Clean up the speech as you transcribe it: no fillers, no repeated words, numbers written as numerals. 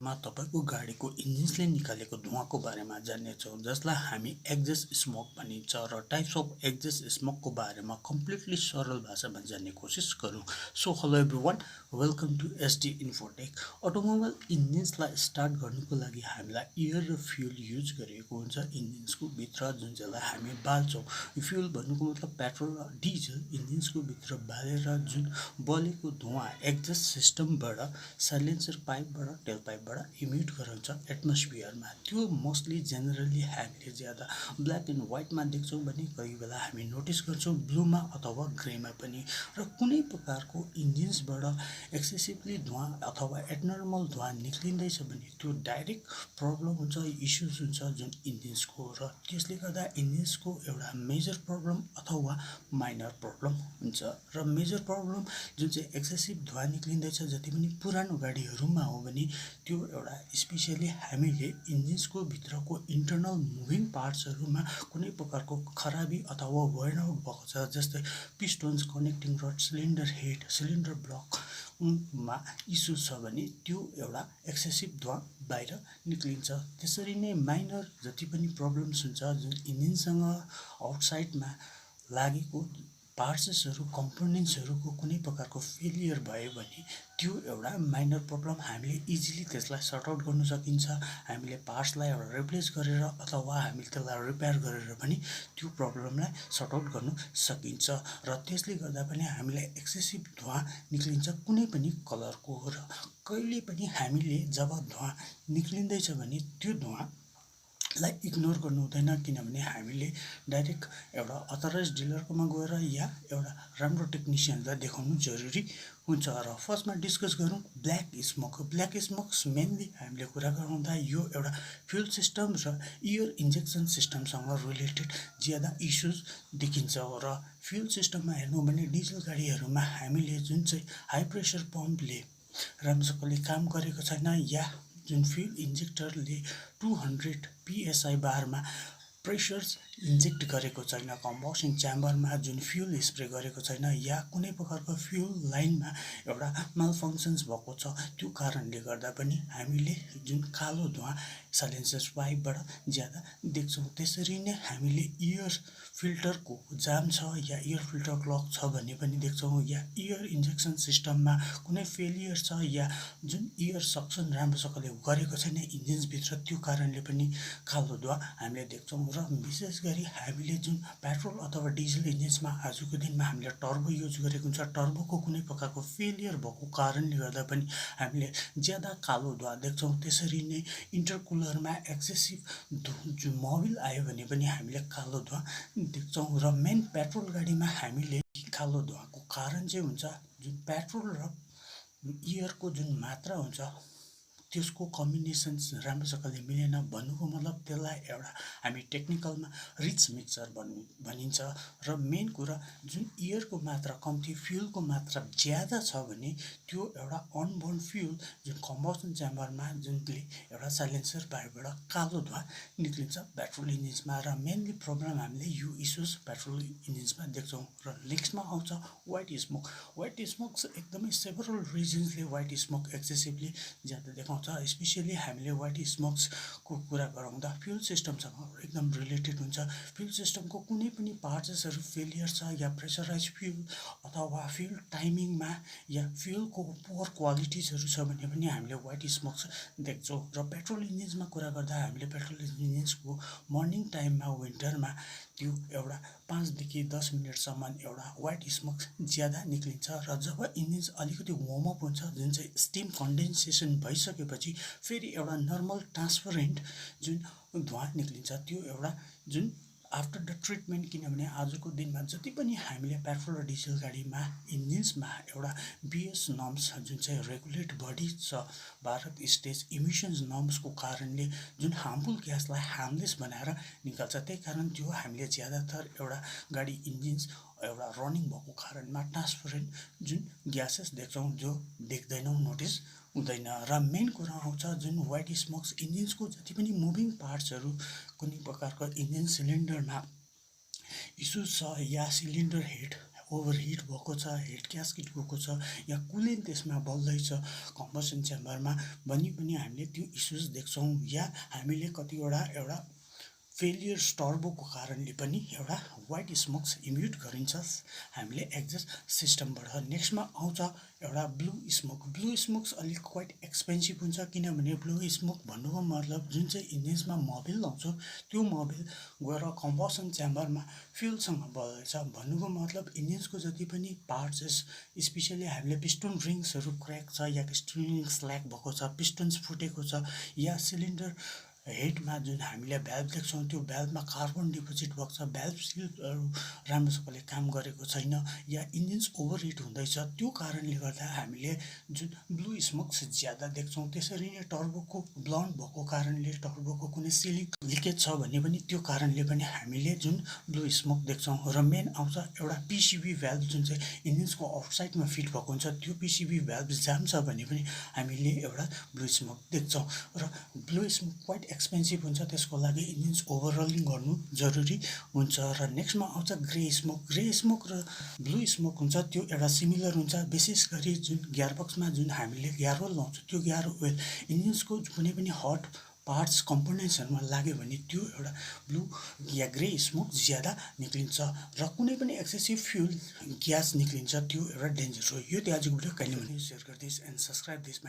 मा तपाईको गाडीको इन्जिन्सले निकालेको धुवाँको बारेमा जान्नेछौँ, जसलाई हामी एक्जस्ट स्मोक भनिन्छ र टाइप्स अफ एक्जस्ट स्मोकको बारेमा कम्प्लिटली सरल भाषामा जान्ने कोसिस गरौँ। So hello everyone, welcome to SDinfotech। Automobile इन्जिन्सलाई स्टार्ट गर्नुको लागि हामीलाई एयर र फ्युल युज गरिएको हुन्छ इन्जिन्सको भित्र, जुन चाहिँलाई हामी बाल्छौँ। फ्युल भन्नुको मतलब पेट्रोल र डिजल इन्जिन्सको भित्र बालेर जुन बलेको धुवाँ एक्जस्ट सिस्टमबाट, साइलेन्सर पाइपबाट, टेल पाइपबाट इमिट गराउँछ एटमोस्फियरमा। त्यो मोस्टली जेनरली हामीले ज्यादा ब्ल्याक एन्ड व्हाइटमा देख्छौँ भने कोही बेला हामी नोटिस गर्छौँ ब्लूमा अथवा ग्रेमा पनि। र कुनै प्रकारको इन्जिन्सबाट एक्सेसिभली धुवाँ अथवा एबनर्मल धुवाँ निक्लिँदैछ भने त्यो डाइरेक्ट प्रब्लम हुन्छ, इस्युज हुन्छ जुन इन्जिन्सको, र त्यसले गर्दा इन्जिन्सको एउटा मेजर प्रब्लम अथवा माइनर प्रब्लम हुन्छ। र मेजर प्रब्लम जुन चाहिँ एक्सेसिभ धुवाँ निक्लिँदैछ जति पनि पुरानो गाडीहरूमा हो भने त्यो एउटा स्पेसियली हामीले इन्जिन्सको भित्रको इन्टरनल मुभिङ पार्ट्सहरूमा कुनै प्रकारको खराबी अथवा वेयर आउट भएको छ, जस्तै pistons, connecting rod, cylinder head, cylinder ब्लकमा इस्यु छ भने त्यो एउटा एक्सेसिभ धुवाँ बाहिर निक्लिन्छ। त्यसरी नै माइनर जति पनि प्रब्लम्स हुन्छ जुन इन्जिनसँग आउटसाइडमा लागेको पार्ट्सहरू, कम्पोनेन्ट्सहरूको कुनै प्रकारको फेलियर भयो भने त्यो एउटा माइनर प्रब्लम, हामीले इजिली त्यसलाई सर्ट आउट गर्न सकिन्छ। हामीले पार्ट्सलाई एउटा रिप्लेस गरेर अथवा हामीले त्यसलाई रिपेयर गरेर पनि त्यो प्रब्लमलाई सर्ट आउट गर्न सकिन्छ। र त्यसले गर्दा पनि हामीलाई एक्सेसिभ धुवाँ निक्लिन्छ कुनै पनि कलरको। र कहिले पनि हामीले जब धुवाँ निक्लिँदैछ भने त्यो धुवाँलाई इग्नोर गर्नु हुँदैन, किनभने हामीले डाइरेक्ट एउटा अथराइज डिलरकोमा गएर या एउटा राम्रो टेक्निसियनलाई देखाउनु जरुरी हुन्छ। र फर्स्टमा डिस्कस गरौँ black smoke. Black smokes mainly हामीले कुरा गराउँदा यो एउटा फ्युल सिस्टम र एयर इन्जेक्सन सिस्टमसँग रिलेटेड ज्यादा इस्युज देखिन्छ। र फ्युल सिस्टममा हेर्नु भने डिजल गाडीहरूमा हामीले जुन चाहिँ हाई प्रेसर पम्पले राम्रोसँगले काम गरेको छैन, या जुन फ्युल इन्जेक्टरले 200 PSI बारमा प्रेसर्स इन्जेक्ट गरेको छैन, कम्बसन च्याम्बरमा जुन फ्युल स्प्रे गरेको छैन, या कुनै प्रकारको फ्युल लाइनमा एउटा मालफङ्सन्स भएको छ, त्यो कारणले गर्दा पनि हामीले जुन कालो धुवाँ साइलेन्सर पाइपबाट ज्यादा देख्छौँ। त्यसरी नै हामीले एयर फिल्टरको जाम छ या एयर फिल्टर क्लग छ भन्ने पनि देख्छौँ, या एयर इन्जेक्सन सिस्टममा कुनै फेलियर छ, या जुन एयर सक्सन राम्रोसँगले गरेको छैन इन्जिन्सभित्र, त्यो कारणले पनि कालो धुवाँ हामीले देख्छौँ। र विशेष गरी हामीले जुन पेट्रोल अथवा डिजल इन्जिन्समा आजको दिनमा हामीले टर्बो युज गरेको हुन्छ, टर्बोको कुनै प्रकारको फेलियर भएको कारणले गर्दा पनि हामीले ज्यादा कालो धुवाँ देख्छौँ। त्यसरी नै इन्टरकुलरमा एक्सेसिभ जुन मोबिल आयो भने पनि हामीले कालो धुवाँ देख्छौँ। र मेन पेट्रोल गाडीमा हामीले कालो धुवाँको कारण चाहिँ हुन्छ जुन पेट्रोल र एयरको जुन मात्रा हुन्छ त्यसको कम्बिनेसन्स राम्रोसँगले मिलेन। भन्नुको मतलब त्यसलाई एउटा हामी टेक्निकलमा रिच मिक्सचर भनिन्छ। र मेन कुरा जुन एयरको मात्रा कम्ती, फ्युलको मात्रा ज्यादा छ भने त्यो एउटा अनबर्न फ्युल जुन कम्बसन च्याम्बरमा जुनले एउटा साइलेन्सर बाहिरबाट कालो धुवाँ निक्लिन्छ पेट्रोल इन्जिन्समा। र मेनली प्रब्लम हामीले यो इस्युज पेट्रोल इन्जिन्समा देख्छौँ। र नेक्स्टमा आउँछ व्हाइट स्मोक। व्हाइट स्मोक एकदमै सेभरल रिजन्सले व्हाइट स्मोक एक्सेसिभली ज्यादा देखाउँछ। स्पेसियली हामीले व्हाइट स्मोक्सको कुरा गराउँदा फ्युल सिस्टमसँग एकदम रिलेटेड हुन्छ। फ्युल सिस्टमको कुनै पनि पार्ट्सहरू फेलियर छ, या प्रेसराइज फ्युल अथवा फ्युल टाइमिङमा या फ्युलको पुवर क्वालिटिजहरू छ भने पनि हामीले व्हाइट स्मोक्स देख्छौँ। र पेट्रोल इन्जिन्समा कुरा गर्दा हामीले पेट्रोल इन्जिन्सको मर्निङ टाइममा विन्टरमा त्यो एउटा 5 देखि 10 मिनटसम्म एउटा व्हाइट स्मोक ज्यादा निक्लिन्छ। र जब इन्जिन्स अलिकति वार्मअप हुन्छ, जुन चाहिँ स्टिम कन्डेन्सेसन भइसकेपछि फेरि एउटा नर्मल ट्रान्सपरेन्ट जुन धुवाँ निक्लिन्छ, त्यो एउटा जुन आफ्टर द ट्रिटमेन्ट, किनभने आजको दिनमा जति पनि हामीले पेट्रोल र डिजल गाडीमा इन्जिन्समा एउटा BS नर्म्स जुन चाहिँ रेगुलेट बडी छ, भारत स्टेट इमिसन्स नर्म्सको कारणले जुन हार्मफुल ग्यासलाई हार्मलेस बनाएर निकाल्छ। त्यही कारण त्यो हामीले ज्यादातर एउटा गाडी इन्जिन्स एउटा रनिङ भएको कारणमा ट्रान्सपरेन्ट जुन ग्यासेस देख्छौँ, जो देख्दैनौँ, नोटिस हुँदैन। र मेन कुरा आउँछ जुन व्हाइट स्मोक्स इन्जिन्सको जति पनि मुभिङ पार्ट्सहरू, कुनै प्रकारको इन्जिन सिलिन्डरमा इस्यु छ, या सिलिन्डर हेड ओभरहिट भएको छ, हेड ग्यास्केट गएको छ या कुलेन्ट त्यसमा बल्दैछ कम्बसन च्याम्बरमा भने पनि हामीले त्यो इस्युज देख्छौँ। या हामीले कतिवटा एउटा फेलियर टर्बोको कारणले पनि एउटा व्हाइट स्मोक्स इमिट गरिन्छ हामीले एक्जस्ट सिस्टमबाट। नेक्स्टमा आउँछ एउटा ब्लू स्मोक। ब्लू स्मोक्स अलिक क्वाइट एक्सपेन्सिभ हुन्छ, किनभने ब्लू स्मोक भन्नुको मतलब जुन चाहिँ इन्जिन्समा मोबिल लाउँछौँ त्यो मोबिल गएर कम्बसन च्याम्बरमा फ्युलसँग बल्दैछ। भन्नुको मतलब इन्जिन्सको जति पनि पार्ट्स स्पेसली हामीले पिस्टन रिङ्सहरू क्र्याक छ या पिस्टन रिङ्स स्ल्याक भएको छ, पिस्टन्स फुटेको छ या सिलिन्डर हेडमा जुन हामीले भ्याल्भ देख्छौँ त्यो भ्याल्भमा कार्बन डिपोजिट भएको छ, भ्याल्भ सिलहरू राम्रोसँगले काम गरेको छैन या इन्जिन्स ओभरहिट हुँदैछ, त्यो कारणले गर्दा हामीले जुन ब्लू स्मोक्स ज्यादा देख्छौँ। त्यसरी नै टर्बोको ब्लन्ट भएको कारणले टर्बोको कुनै सिलिक लिकेज छ भने पनि त्यो कारणले पनि हामीले जुन ब्लू स्मोक देख्छौँ। र मेन आउँछ एउटा पिसिबी भ्याल्भ जुन चाहिँ इन्जिन्सको आउटसाइडमा फिट भएको हुन्छ, त्यो पिसिबी भ्याल्भ जाम छ भने पनि हामीले एउटा ब्लू स्मोक देख्छौँ। र ब्लू स्मोक क्वाइट एक्सपेन्सिभ हुन्छ, त्यसको लागि इन्जिन्स ओभरअलिङ गर्नु जरुरी हुन्छ। र नेक्स्टमा आउँछ ग्रे स्मोक। ग्रे स्मोक र ब्लू स्मोक हुन्छ त्यो एउटा सिमिलर हुन्छ। विशेष गरी जुन गियरबक्समा जुन हामीले गियर ओइल लाउँछौँ त्यो गियर ओइल इन्जिन्सको कुनै पनि हट पार्ट्स कम्पोनेन्ट्सहरूमा लाग्यो भने त्यो एउटा ब्लू या ग्रे स्मोक ज्यादा निक्लिन्छ। र कुनै पनि एक्सेसिभ फ्युल ग्यास निक्लिन्छ, त्यो एउटा डेन्जर हो। यो त्यो आजको भिडियो कहिले पनि सेयर गरिदिनुहोस् एन्ड सब्सक्राइब दिस माई